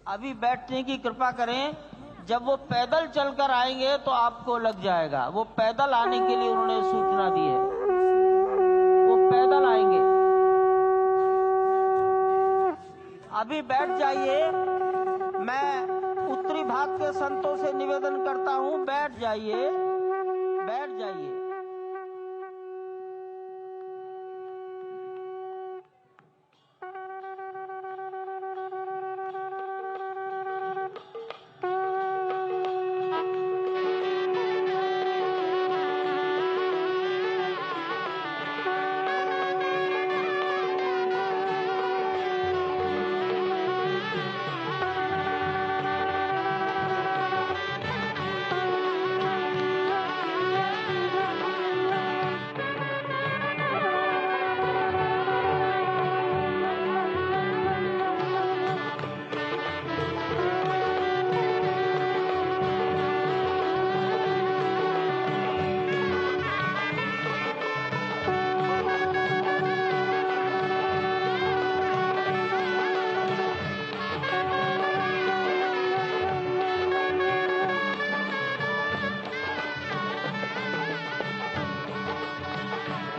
अभी बैठने की कृपा करें। जब वो पैदल चलकर आएंगे तो आपको लग जाएगा। वो पैदल आने के लिए उन्होंने सूचना दी है, वो पैदल आएंगे। अभी बैठ जाइए। मैं उत्तरी भाग के संतों से निवेदन करता हूं, बैठ जाइए, बैठ जाइए।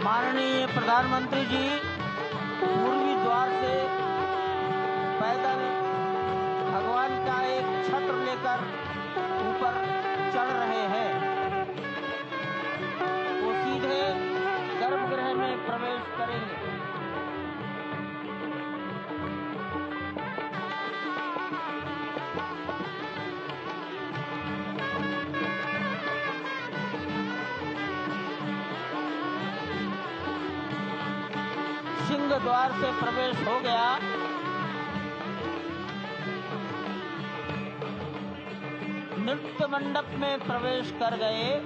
माननीय प्रधानमंत्री जी पूर्वी द्वार से पैदल भगवान का एक छत्र लेकर ऊपर चढ़ रहे हैं। वो सीधे गर्भगृह में प्रवेश करेंगे। सिंह द्वार से प्रवेश हो गया। नृत्य मंडप में प्रवेश कर गए।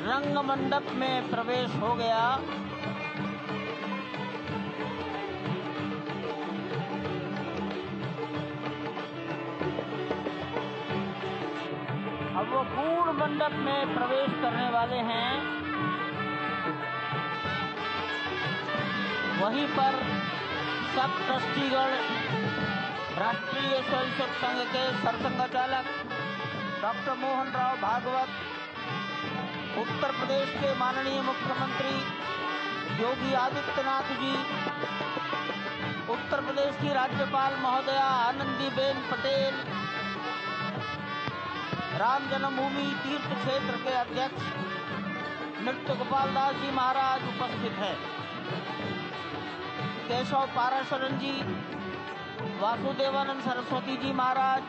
रंग मंडप में प्रवेश हो गया। अब वो पूर्ण मंडप में प्रवेश करने वाले हैं। वहीं पर सब ट्रस्टीगण, राष्ट्रीय स्वयंसेवक संघ के सरसंघचालक डॉक्टर मोहन राव भागवत, उत्तर प्रदेश के माननीय मुख्यमंत्री योगी आदित्यनाथ जी, उत्तर प्रदेश की राज्यपाल महोदया आनंदीबेन पटेल, राम जन्मभूमि तीर्थ क्षेत्र के अध्यक्ष नृत्य गोपाल दास जी महाराज उपस्थित हैं। केशव पाराशरण जी, वासुदेवानंद सरस्वती जी महाराज,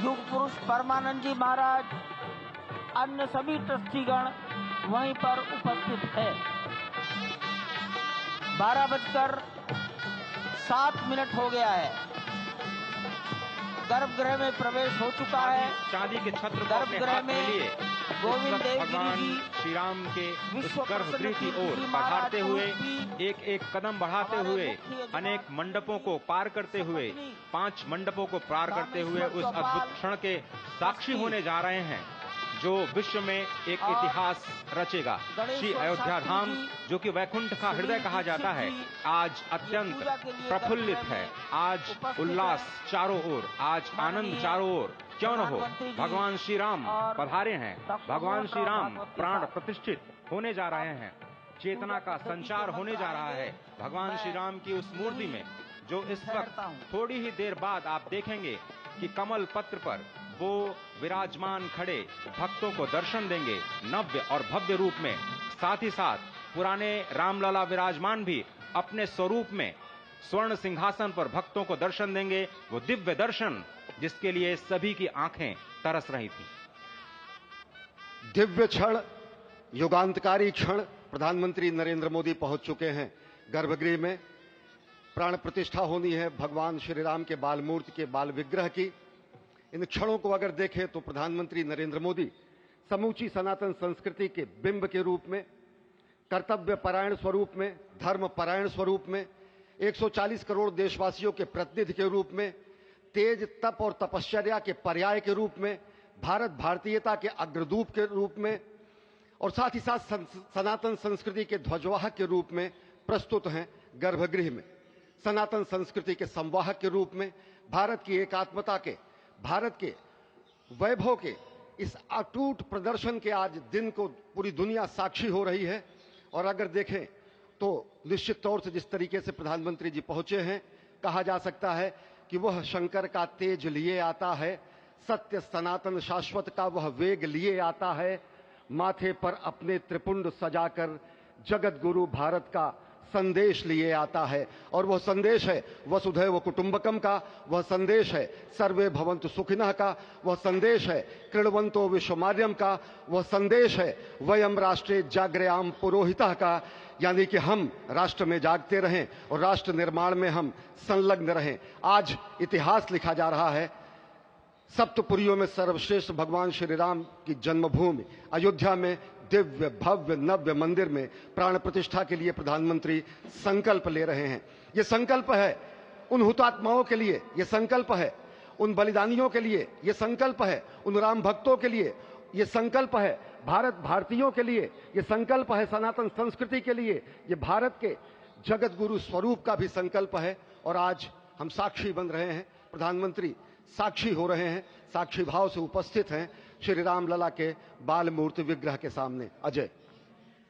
युग पुरुष परमानंद जी महाराज, अन्य सभी ट्रस्टीगण वहीं पर उपस्थित है। 12:07 हो गया है। गर्भगृह में प्रवेश हो चुका है। चांदी के छत्र गर्भगृह में गोविंद देव भगवान श्री राम के उस गर्भगृह की ओर बढ़ाते हुए एक एक कदम बढ़ाते हुए अनेक मंडपों को पार करते हुए 5 मंडपों को पार करते हुए उस अद्भुत क्षण के साक्षी होने जा रहे हैं जो विश्व में एक इतिहास रचेगा। श्री अयोध्या धाम जो कि वैकुंठ का हृदय कहा जाता है, आज अत्यंत प्रफुल्लित है। आज उल्लास चारों ओर, आज आनंद चारों ओर। क्यों न हो, भगवान श्री राम पधारे हैं। भगवान श्री राम प्राण प्रतिष्ठित होने जा रहे हैं। चेतना का संचार होने जा रहा है भगवान श्री राम की उस मूर्ति में, जो इस वक्त थोड़ी ही देर बाद आप देखेंगे कि कमल पत्र पर वो विराजमान खड़े भक्तों को दर्शन देंगे नव्य और भव्य रूप में। साथ ही साथ पुराने रामलला विराजमान भी अपने स्वरूप में स्वर्ण सिंहासन पर भक्तों को दर्शन देंगे। वो दिव्य दर्शन जिसके लिए सभी की आंखें तरस रही थी। दिव्य क्षण, युगांतकारी क्षण। प्रधानमंत्री नरेंद्र मोदी पहुंच चुके हैं गर्भगृह में। प्राण प्रतिष्ठा होनी है भगवान श्री राम के बाल मूर्ति के बाल विग्रह की। इन क्षणों को अगर देखें तो प्रधानमंत्री नरेंद्र मोदी समूची सनातन संस्कृति के बिंब के रूप में, कर्तव्य परायण स्वरूप में, धर्म परायण स्वरूप में, 140 करोड़ देशवासियों के प्रतिनिधि के रूप में, तेज तप और तपश्चर्या के पर्याय के रूप में, भारत भारतीयता के अग्रदूत के रूप में, और साथ ही साथ सनातन संस्कृति के ध्वजवाहक के रूप में प्रस्तुत हैं गर्भगृह में। सनातन संस्कृति के संवाहक के रूप में भारत की एकात्मता के, भारत के वैभव के इस अटूट प्रदर्शन के आज दिन को पूरी दुनिया साक्षी हो रही है। और अगर देखें तो निश्चित तौर से जिस तरीके से प्रधानमंत्री जी पहुंचे हैं, कहा जा सकता है कि वह शंकर का तेज लिए आता है, सत्य सनातन शाश्वत का वह वेग लिए आता है, माथे पर अपने त्रिपुंड सजाकर जगत गुरु भारत का संदेश लिए आता है। और वह संदेश है वसुधैव कुटुंबकम का, वह संदेश है सर्वे भवन्तु सुखिनः का, वह संदेश है कृण्वन्तो विश्वमार्यम का, वह संदेश है वयम राष्ट्रे जाग्रयाम पुरोहितः का, यानी कि हम राष्ट्र में जागते रहें और राष्ट्र निर्माण में हम संलग्न रहें। आज इतिहास लिखा जा रहा है। सप्तपुरियों में सर्वश्रेष्ठ भगवान श्री राम की जन्मभूमि अयोध्या में दिव्य भव्य नव्य मंदिर में प्राण प्रतिष्ठा के लिए प्रधानमंत्री संकल्प ले रहे हैं। ये संकल्प है उन हुतात्माओं के लिए, ये संकल्प है उन बलिदानियों के लिए, ये संकल्प है उन राम भक्तों के लिए, ये संकल्प है भारत भारतीयों के लिए, ये संकल्प है सनातन संस्कृति के लिए, ये भारत के जगत गुरु स्वरूप का भी संकल्प है। और आज हम साक्षी बन रहे हैं, प्रधानमंत्री साक्षी हो रहे हैं, साक्षी भाव से उपस्थित हैं श्री राम लला के बाल मूर्ति विग्रह के सामने। अजय,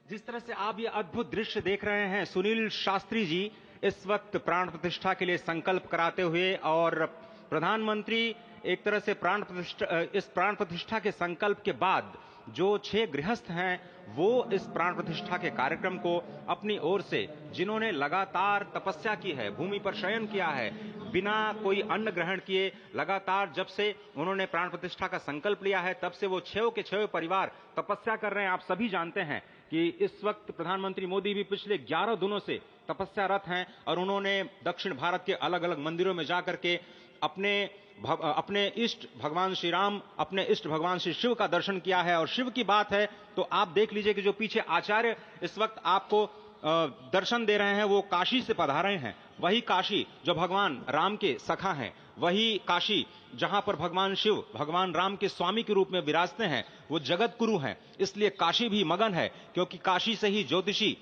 जिस तरह से आप ये अद्भुत दृश्य देख रहे हैं, सुनील शास्त्री जी इस वक्त प्राण प्रतिष्ठा के लिए संकल्प कराते हुए, और प्रधानमंत्री एक तरह से इस प्राण प्रतिष्ठा के संकल्प के बाद जो 6 गृहस्थ हैं वो इस प्राण प्रतिष्ठा के कार्यक्रम को अपनी ओर से, जिन्होंने लगातार तपस्या की है, भूमि पर शयन किया है, बिना कोई अन्न ग्रहण किए, लगातार जब से उन्होंने प्राण प्रतिष्ठा का संकल्प लिया है तब से वो 6 के 6 परिवार तपस्या कर रहे हैं। आप सभी जानते हैं कि इस वक्त प्रधानमंत्री मोदी भी पिछले 11 दिनों से तपस्यारत हैं और उन्होंने दक्षिण भारत के अलग अलग मंदिरों में जाकर के अपने इष्ट भगवान श्री राम, अपने इष्ट भगवान श्री शिव का दर्शन किया है। और शिव की बात है तो आप देख लीजिए कि जो पीछे आचार्य इस वक्त आपको दर्शन दे रहे हैं वो काशी से पधारे हैं। वही काशी जो भगवान राम के सखा हैं, वही काशी जहां पर भगवान शिव भगवान राम के स्वामी के रूप में विराजते हैं, वो जगत गुरु हैं। इसलिए काशी भी मगन है, क्योंकि काशी से ही ज्योतिषी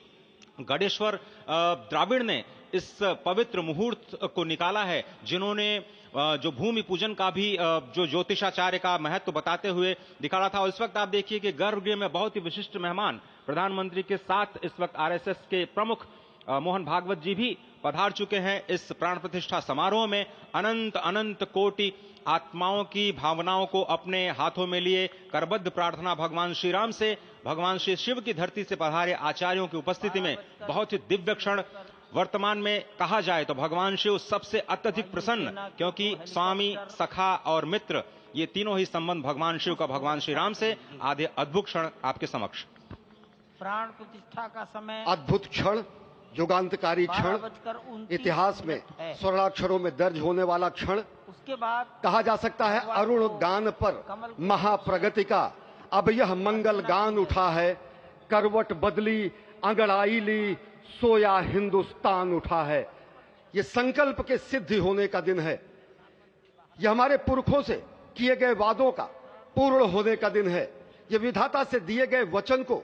गणेश्वर द्राविड़ ने इस पवित्र मुहूर्त को निकाला है, जिन्होंने जो भूमि पूजन का भी जो ज्योतिषाचार्य का महत्व बताते हुए दिखाया था। और इस वक्त आप देखिए कि गर्भगृह में बहुत ही विशिष्ट मेहमान प्रधानमंत्री के साथ इस वक्त आरएसएस के प्रमुख मोहन भागवत जी भी पधार चुके हैं। इस प्राण प्रतिष्ठा समारोह में अनंत अनंत कोटि आत्माओं की भावनाओं को अपने हाथों में लिए करबद्ध प्रार्थना भगवान श्री राम से, भगवान श्री शिव की धरती से पधारे आचार्यों की उपस्थिति में बहुत ही दिव्य क्षण। वर्तमान में कहा जाए तो भगवान शिव सबसे अत्यधिक प्रसन्न, क्योंकि स्वामी, सखा और मित्र ये तीनों ही संबंध भगवान शिव का भगवान श्री राम से। आधे अद्भुत क्षण आपके समक्ष। प्राण प्रतिष्ठा का समय, अद्भुत क्षण, युगांतकारी क्षण, इतिहास में स्वर्णाक्षरों में दर्ज होने वाला क्षण। उसके बाद कहा जा सकता है अरुण गान पर महाप्रगति का अब यह मंगल गान उठा है, करवट बदली अंगड़ाई ली सोया हिंदुस्तान उठा है। ये संकल्प के सिद्धि होने का दिन है, ये हमारे पुरखों से किए गए वादों का पूर्ण होने का दिन है, ये विधाता से दिए गए वचन को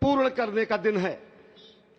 पूर्ण करने का दिन है,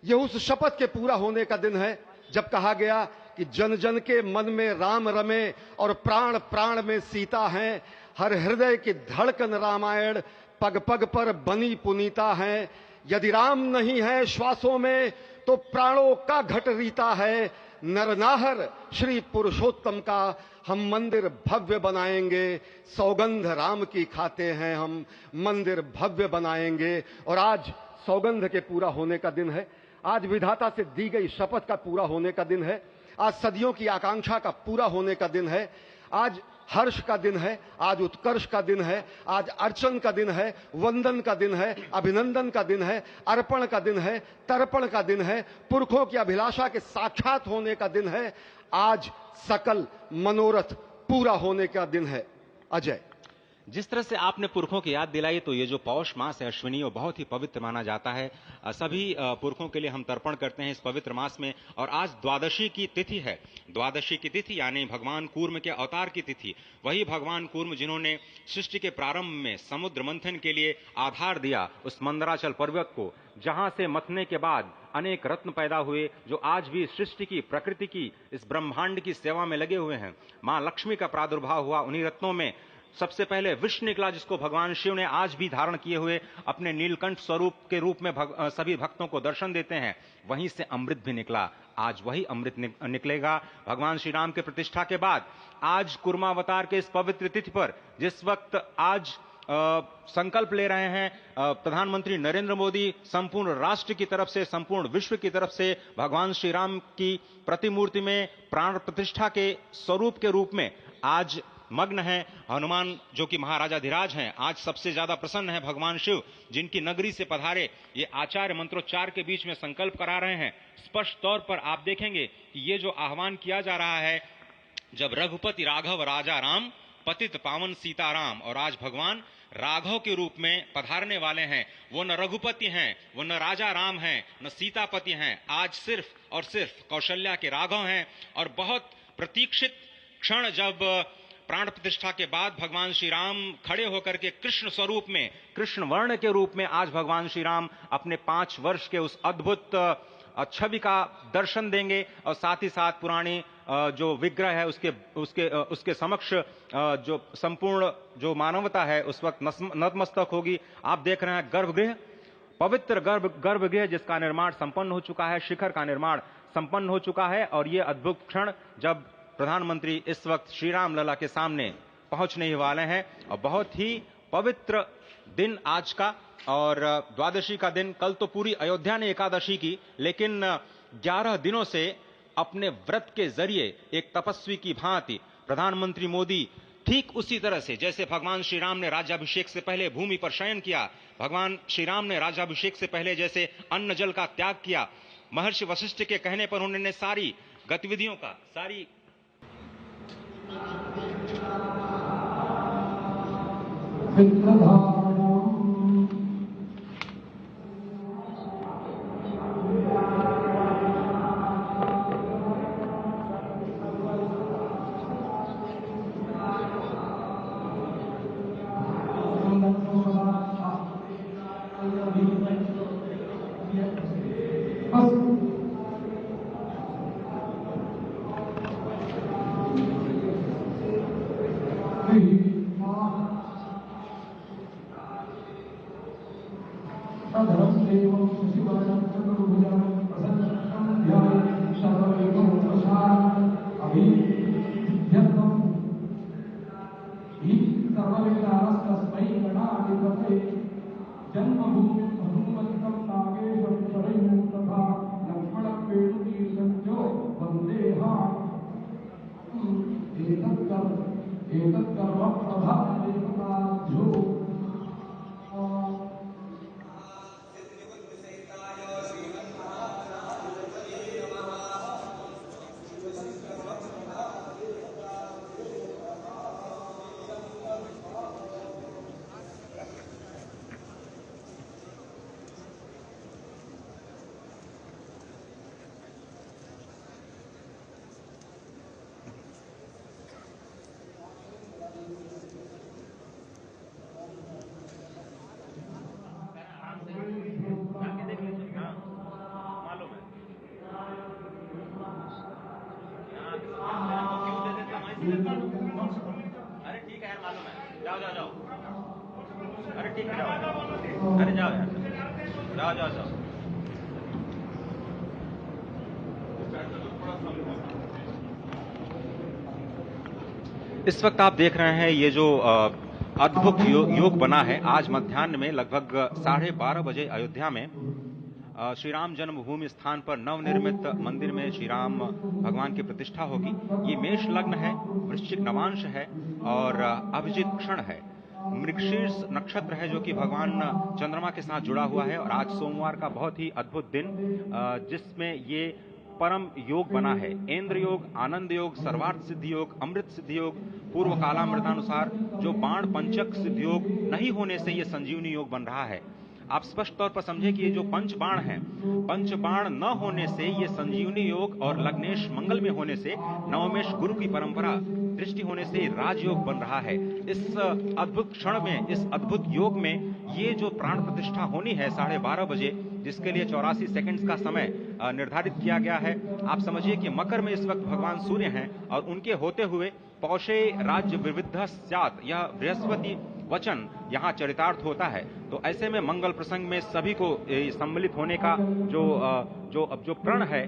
ये उस शपथ के पूरा होने का दिन है जब कहा गया कि जन जन के मन में राम रमे और प्राण प्राण में सीता है, हर हृदय की धड़कन रामायण पग पग पर बनी पुनीता है। यदि राम नहीं है श्वासों में तो प्राणों का घट रीता है, नरनाहर श्री पुरुषोत्तम का हम मंदिर भव्य बनाएंगे, सौगंध राम की खाते हैं हम मंदिर भव्य बनाएंगे। और आज सौगंध के पूरा होने का दिन है, आज विधाता से दी गई शपथ का पूरा होने का दिन है, आज सदियों की आकांक्षा का पूरा होने का दिन है, आज हर्ष का दिन है, आज उत्कर्ष का दिन है, आज अर्चन का दिन है, वंदन का दिन है, अभिनंदन का दिन है, अर्पण का दिन है, तर्पण का दिन है, पुरखों की अभिलाषा के साक्षात होने का दिन है, आज सकल मनोरथ पूरा होने का दिन है। अजय, जिस तरह से आपने पुरखों की याद दिलाई, तो ये जो पौष मास है अश्विनी, वो बहुत ही पवित्र माना जाता है। सभी पुरखों के लिए हम तर्पण करते हैं इस पवित्र मास में। और आज द्वादशी की तिथि है। द्वादशी की तिथि यानी भगवान कूर्म के अवतार की तिथि। वही भगवान कूर्म जिन्होंने सृष्टि के प्रारंभ में समुद्र मंथन के लिए आधार दिया उस मंदराचल पर्वत को, जहां से मथने के बाद अनेक रत्न पैदा हुए, जो आज भी सृष्टि की, प्रकृति की, इस ब्रह्मांड की सेवा में लगे हुए हैं। मां लक्ष्मी का प्रादुर्भाव हुआ उन्हीं रत्नों में। सबसे पहले विष निकला, जिसको भगवान शिव ने आज भी धारण किए हुए अपने नीलकंठ स्वरूप के रूप में सभी भक्तों को दर्शन देते हैं। वहीं से अमृत भी निकला। आज वही अमृत निकलेगा भगवान श्री राम के प्रतिष्ठा के बाद। आज कुर्मावतार के इस पवित्र तिथि पर, जिस वक्त आज संकल्प ले रहे हैं प्रधानमंत्री नरेंद्र मोदी, संपूर्ण राष्ट्र की तरफ से, संपूर्ण विश्व की तरफ से भगवान श्री राम की प्रतिमूर्ति में प्राण प्रतिष्ठा के स्वरूप के रूप में आज मग्न है। हनुमान जो कि महाराजाधिराज हैं, आज सबसे ज्यादा प्रसन्न है भगवान शिव, जिनकी नगरी से पधारे ये आचार्य मंत्रोच्चार के बीच में संकल्प करा रहे हैं। स्पष्ट तौर पर आप देखेंगे कि ये जो आह्वान किया जा रहा है, जब रघुपति राघव राजा राम, पतित पावन सीताराम, और आज भगवान राघव के रूप में पधारने वाले हैं। वो न रघुपति हैं, वो न राजा राम हैं, न सीतापति हैं। आज सिर्फ और सिर्फ कौशल्या के राघव हैं। और बहुत प्रतीक्षित क्षण, जब प्राण प्रतिष्ठा के बाद भगवान श्री राम खड़े होकर के कृष्ण स्वरूप में, कृष्ण वर्ण के रूप में आज भगवान श्री राम अपने 5 वर्ष के उस अद्भुत छवि का दर्शन देंगे। और साथ ही साथ पुरानी जो विग्रह है उसके समक्ष जो संपूर्ण जो मानवता है उस वक्त नतमस्तक होगी। आप देख रहे हैं गर्भगृह, पवित्र गर्भगृह जिसका निर्माण संपन्न हो चुका है, शिखर का निर्माण संपन्न हो चुका है। और ये अद्भुत क्षण जब प्रधानमंत्री इस वक्त श्री राम लला के सामने पहुंचने ही वाले हैं। और बहुत ही पवित्र दिन आज का, और द्वादशी का दिन। कल तो पूरी अयोध्या ने एकादशी की, लेकिन 11 दिनों से अपने व्रत के जरिए एक तपस्वी की भांति प्रधानमंत्री मोदी ठीक उसी तरह से, जैसे भगवान श्री राम ने राज्याभिषेक से पहले भूमि पर शयन किया, भगवान श्री राम ने राज्याभिषेक से पहले जैसे अन्न जल का त्याग किया, महर्षि वशिष्ठ के कहने पर उन्होंने सारी गतिविधियों का, सारी अरे ठीक है यार, मालूम है, जाओ जाओ जाओ, अरे ठीक है जाओ, अरे जाओ यार, जाओ जाओ जाओ। इस वक्त आप देख रहे हैं ये जो अद्भुत योग बना है। आज मध्याह्न में लगभग 12:30 बजे अयोध्या में श्री राम जन्मभूमि स्थान पर नवनिर्मित मंदिर में श्री राम भगवान की प्रतिष्ठा होगी। ये मेष लग्न है, वृश्चिक नवांश है और अभिजित क्षण है। मृगशीर्ष नक्षत्र है जो कि भगवान चंद्रमा के साथ जुड़ा हुआ है। और आज सोमवार का बहुत ही अद्भुत दिन, जिसमें ये परम योग बना है। इंद्र योग, आनंद योग, सर्वार्थ सिद्धि योग, अमृत सिद्धि योग, पूर्व कालामृतानुसार जो बाण पंचक सिद्ध योग नहीं होने से ये संजीवनी योग बन रहा है। आप स्पष्ट तौर पर समझे कि ये जो पंच बाण है, पंच बाण न होने से ये संजीवनी योग और लग्नेश मंगल में होने से नवमेश गुरु की परंपरा दृष्टि होने से राजयोग बन रहा है। इस अद्भुत क्षण में, इस अद्भुत योग में ये जो प्राण प्रतिष्ठा होनी है 12:30 बजे, जिसके लिए 84 सेकंड्स का समय निर्धारित किया गया है। आप समझिए कि मकर में इस वक्त भगवान सूर्य हैं और उनके होते हुए पौषे राज्य विविध स्यात्, यह बृहस्पति वचन यहाँ चरितार्थ होता है। तो ऐसे में मंगल प्रसंग में सभी को सम्मिलित होने का जो प्रण है,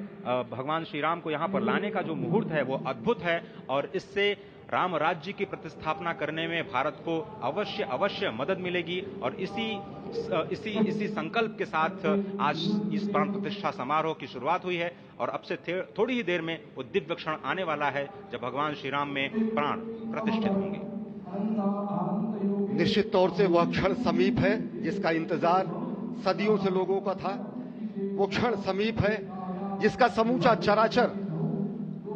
भगवान श्री राम को यहाँ पर लाने का जो मुहूर्त है वो अद्भुत है और इससे राम राज्य की प्रतिस्थापना करने में भारत को अवश्य मदद मिलेगी। और इसी संकल्प के साथ आज इस प्राण प्रतिष्ठा समारोह की शुरुआत हुई है और अब से थोड़ी ही देर में वो दिव्य क्षण आने वाला है जब भगवान श्री राम में प्राण प्रतिष्ठित होंगे। निश्चित तौर से वह क्षण समीप है जिसका इंतजार सदियों से लोगों का था। वो क्षण समीप है जिसका समूचा चराचर,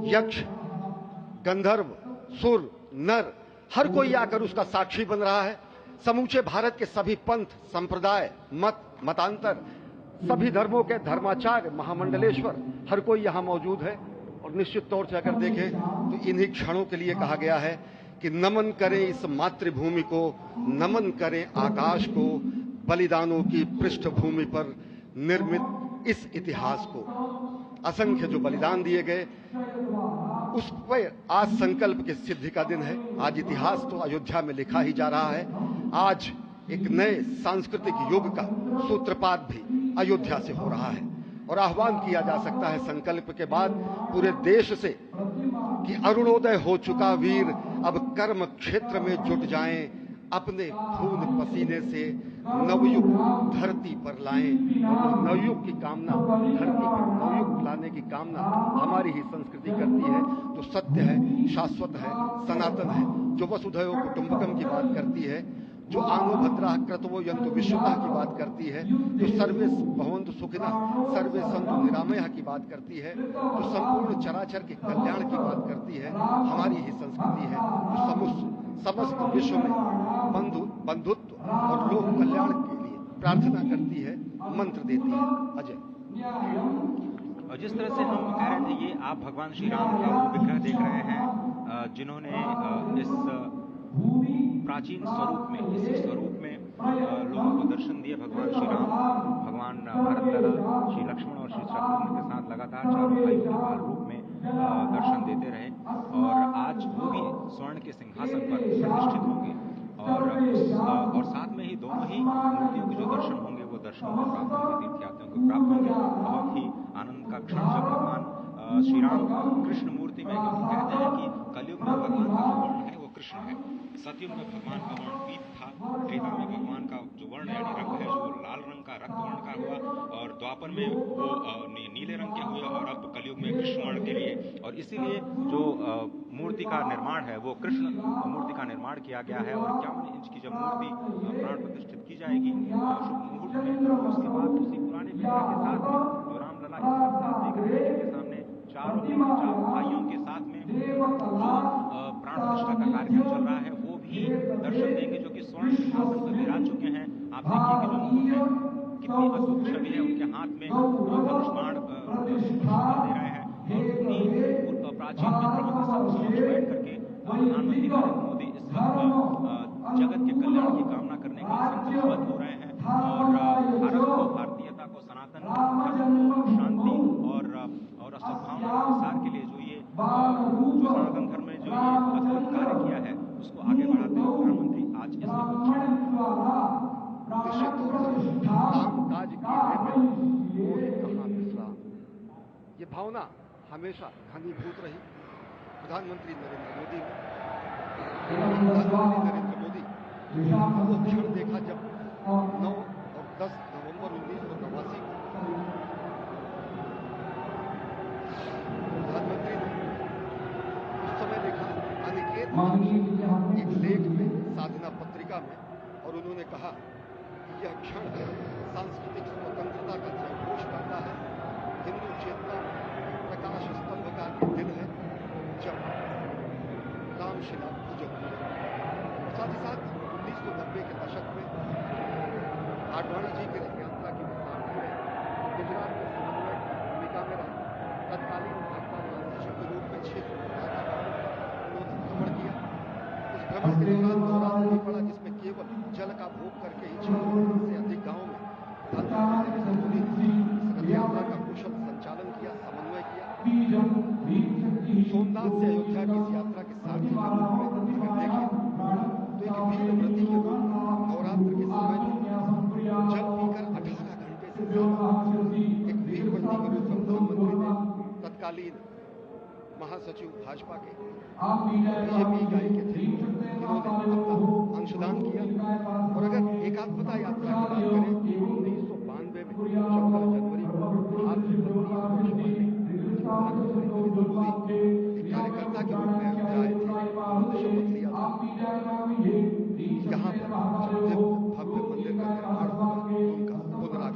यक्ष, गंधर्व, सुर, नर, हर कोई आकर उसका साक्षी बन रहा है। समूचे भारत के सभी पंथ, संप्रदाय, मतांतर, सभी धर्मों के धर्माचार्य, महामंडलेश्वर, हर कोई यहां मौजूद है। और निश्चित तौर से अगर देखें तो इन्हीं क्षणों के लिए कहा गया है कि नमन करें इस मातृभूमि को, नमन करें आकाश को, बलिदानों की पृष्ठभूमि पर निर्मित इस इतिहास को। असंख्य जो बलिदान दिए गए उस पर आज संकल्प की सिद्धि का दिन है। आज इतिहास तो अयोध्या में लिखा ही जा रहा है। आज एक नए सांस्कृतिक युग का सूत्रपात भी अयोध्या से हो रहा है और आह्वान किया जा सकता है संकल्प के बाद पूरे देश से कि अरुणोदय हो चुका वीर, अब कर्म क्षेत्र में जुट जाएं, अपने खून पसीने से नवयुग धरती पर लाएं। नवयुग की कामना, धरती पर नवयुग लाने की कामना हमारी ही संस्कृति करती है, जो सत्य है, शाश्वत है, सनातन है, जो वसुधैव कुटुंबकम की बात करती है, जो आनो भद्राः क्रतवो यन्तु विश्वतः की बात करती है, जो सर्वे भवन्तु सुखिनः सर्वे सन्तु निरामयः की बात करती है, जो संपूर्ण चराचर के कल्याण की बात करती है, हमारी ही संस्कृति है, जो समस्त विश्व में बंधुत्व और लोक कल्याण के लिए प्रार्थना करती है, मंत्र देती है। अजय, और जिस तरह से हम कह रहे थे, ये आप भगवान श्री राम का वो विग्रह देख रहे हैं जिन्होंने इस प्राचीन स्वरूप में, इसी स्वरूप में लोगों को दर्शन दिए। भगवान श्री राम, भगवान भरत लला, श्री लक्ष्मण और श्री शत्रुघ्न के साथ लगातार चारों भाइयों के बाल रूप में दर्शन देते रहे और आज वो भी स्वर्ण के सिंहासन पर प्रतिष्ठित होंगे और साथ में ही दोनों ही मूर्तियों के जो दर्शन होंगे वो दर्शन को प्राप्त होंगे, तीर्थयात्रियों को प्राप्त होंगे। बहुत ही आनंद का क्षण जब भगवान श्री राम कृष्ण मूर्ति में, क्योंकि कहते हैं कि कलयुग में भगवान का जो वर्ण है वो कृष्ण है, सतयुग में भगवान का वर्ण पीत था, त्रेता में भगवान का जो वर्ण यानी रंग है जो लाल रंग का, रक्त वर्ण का हुआ और द्वापर में वो नीले रंग के हुए और अब कलयुग में कृष्ण वर्ण के लिए। और इसीलिए जो मूर्ति का निर्माण है वो कृष्ण मूर्ति का निर्माण किया गया है और 51 इंच की जब मूर्ति प्राण प्रतिष्ठित की जाएगी शुभ मुहूर्त में, उसके बाद उसी पुराने विग्रह के साथ में जो रामलला इस वक्त आप देख रहे हैं, जिनके सामने चारों भाइयों के साथ में जो प्राण प्रतिष्ठा का कार्यक्रम चल रहा है वो भी दर्शन देंगे, जो कि स्वर्ण सिंहासन पर विराज चुके हैं। आप देखिए कि जो मुकुट है कितनी अद्भुत छवि है, उनके हाथ में धनुष बाण दे रहे हैं और उन्हीं प्राचीन विग्रहों के समक्ष बैठ करके प्रधानमंत्री नरेंद्र मोदी इस वक्त जगत के कल्याण की कामना करने के लिए संकल्पबद्ध हो रहे हैं और भारत को, भारतीयता को, सनातन धर्म को शांति और सद्भावना के प्रसार के लिए जो सनातन धर्म ने जो ये अद्भुत कार्य किया है उसको आगे बढ़ाते हुए प्रधानमंत्री आज इस काम काज की वो ही कहाँ विश्राम, ये भावना हमेशा घनीभूत रही प्रधानमंत्री नरेंद्र मोदी वो क्षण देखा जब 9 और 10 नवंबर 1989 को प्रधानमंत्री ने उस समय लिखा अनिकेत एक लेख में, साधना पत्रिका में, और उन्होंने कहा कि यह क्षण सांस्कृतिक स्वतंत्रता का जयघोष करता है, हिंदू चेतना प्रकाश स्तंभ का दिन है जब रामशिला पूजन आडवाणी जी की रथ यात्रा की विस्तारता में गुजरात के समन्वय की भूमिका में रहे तत्कालीन भाजपा महासचिव के रूप में क्षेत्र में उन्होंने भ्रमण किया। उस भ्रमण के दौरान नवरात्र भी पड़ा, जिसमें केवल जल का भोग करके ही 600 से अधिक गांवों में प्रधानमंत्री नरेंद्र मोदी ने इस रथ यात्रा का कुशल संचालन किया, समन्वय किया। सोमनाथ से अयोध्या की इस यात्रा के सारथी के रूप में अगर देखें तो एक वीर व्रती के रूप में नवरात्र के समय में जल पीकर 18 घंटे से ज्यादा एक वीर व्रती के रूप में प्रधानमंत्री ने तत्कालीन महासचिव भाजपा के बीजेपी इकाई के थे, इन्होंने अपना अंशदान किया। और अगर एकात्मता यात्रा की बात करें 1992 में 14 जनवरी को आज से 32 वर्ष पहले प्रधानमंत्री नरेंद्र मोदी एक कार्यकर्ता के रूप में अयोध्या आए थे, उन्होंने शपथ लिया था यहाँ पर जब भव्य मंदिर का निर्माण होगा उनका पुनरागमन होगा।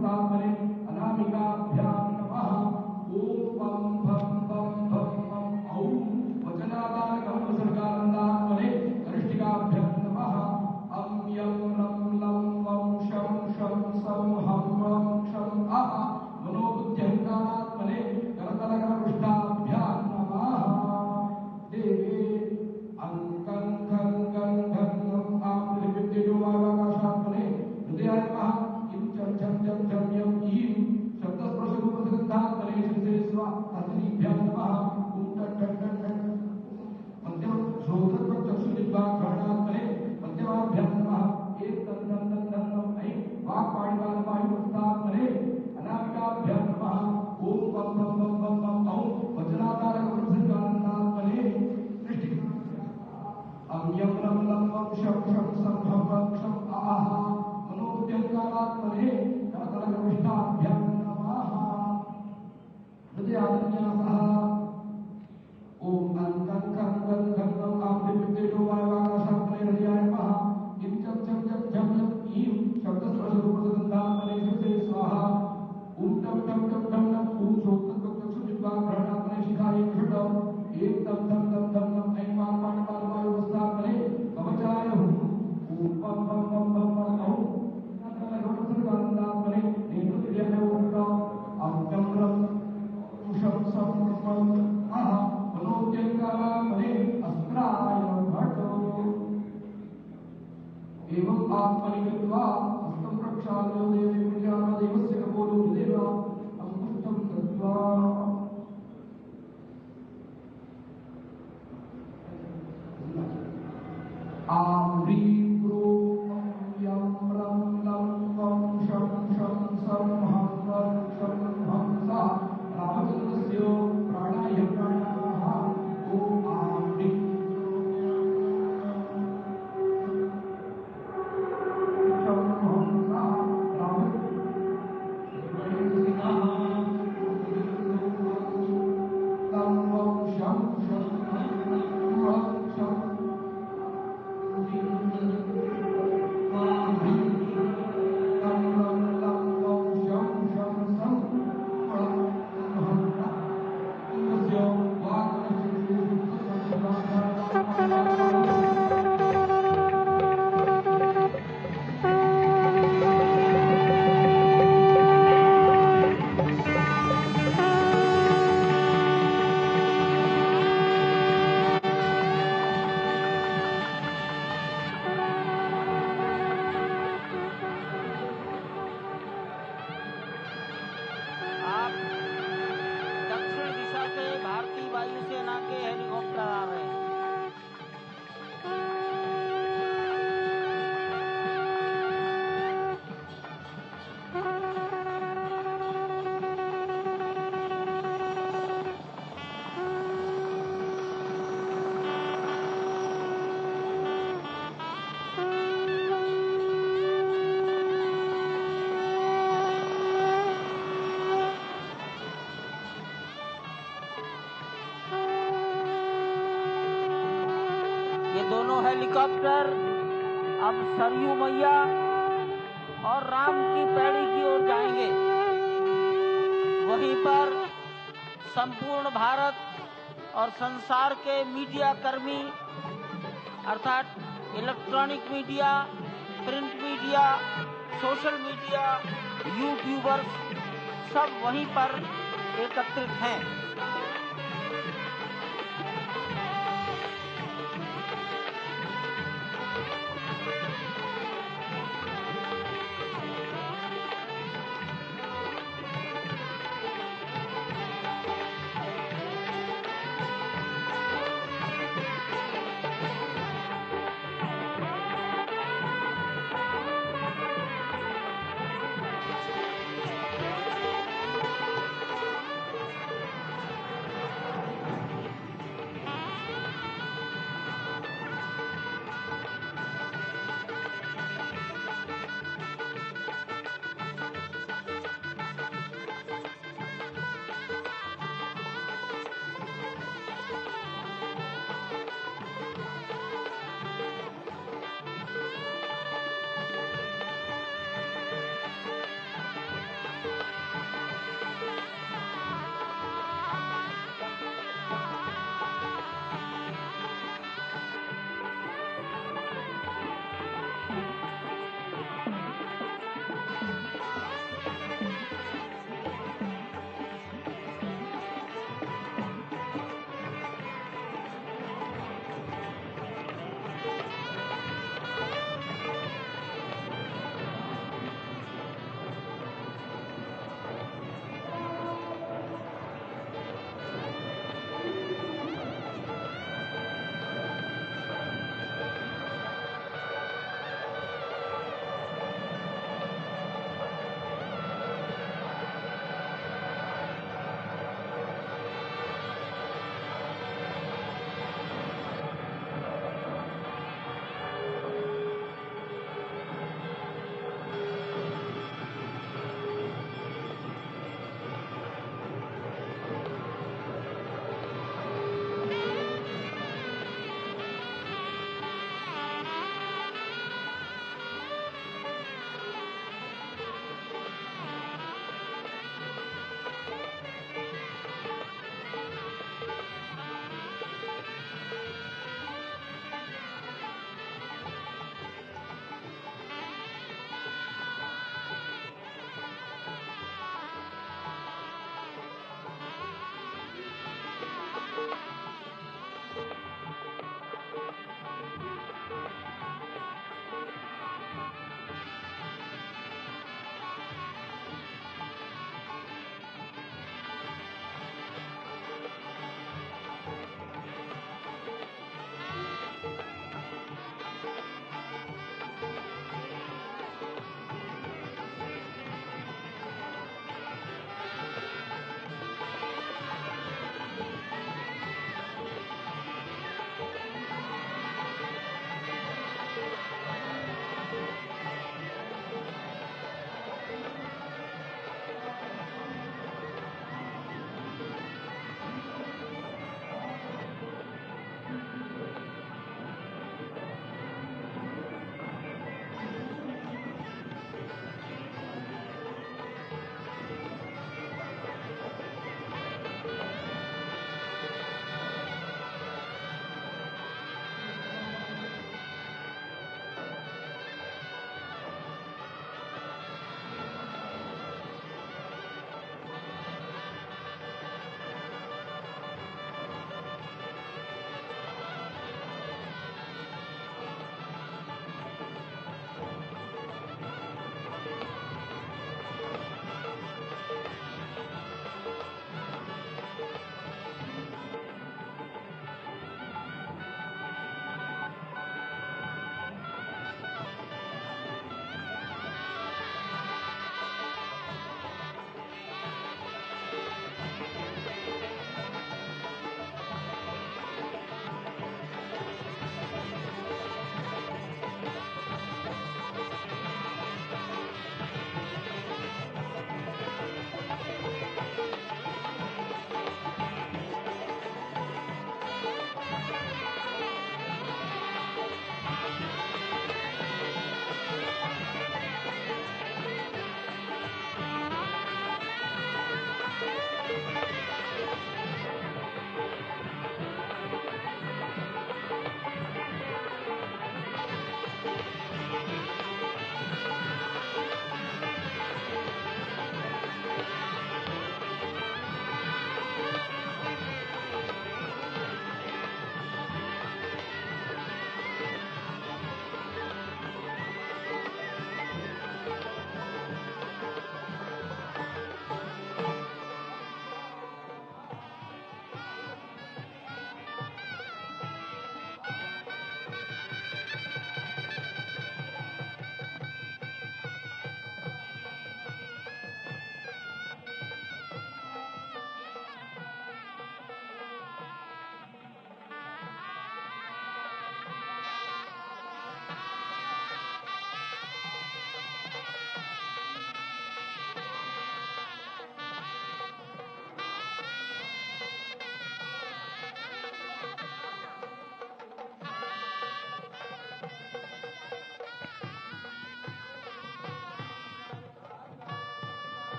और वह क्षण आज हेलीकॉप्टर अब सरयू मैया और राम की पैड़ी की ओर जाएंगे। वहीं पर संपूर्ण भारत और संसार के मीडिया कर्मी अर्थात electronic media, print media, social media, YouTubers सब वहीं पर एकत्रित हैं।